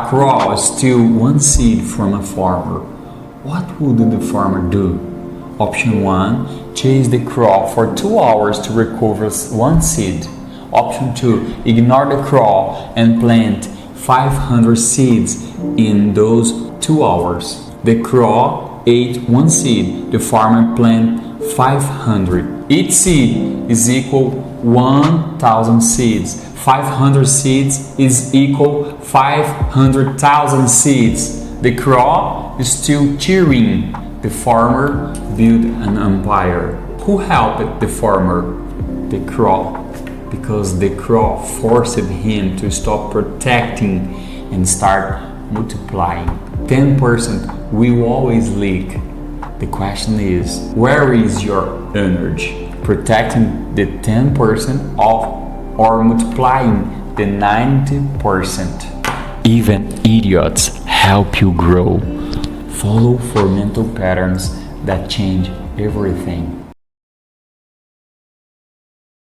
Crow steal one seed from a farmer. What would the farmer do? Option 1. Chase the crow for 2 hours to recover one seed. Option 2. Ignore the crow and plant 500 seeds in those 2 hours. The crow ate one seed. The farmer planted 500. Each seed is equal 1,000 seeds. 500 seeds is equal 500,000 seeds. The crow is still cheering. The farmer built an empire. Who helped the farmer? The crow. Because the crow forced him to stop protecting and start multiplying. 10% will always leak. The question is, where is your energy? Protecting the 10% or multiplying the 90%? Even idiots help you grow. Follow for mental patterns that change everything.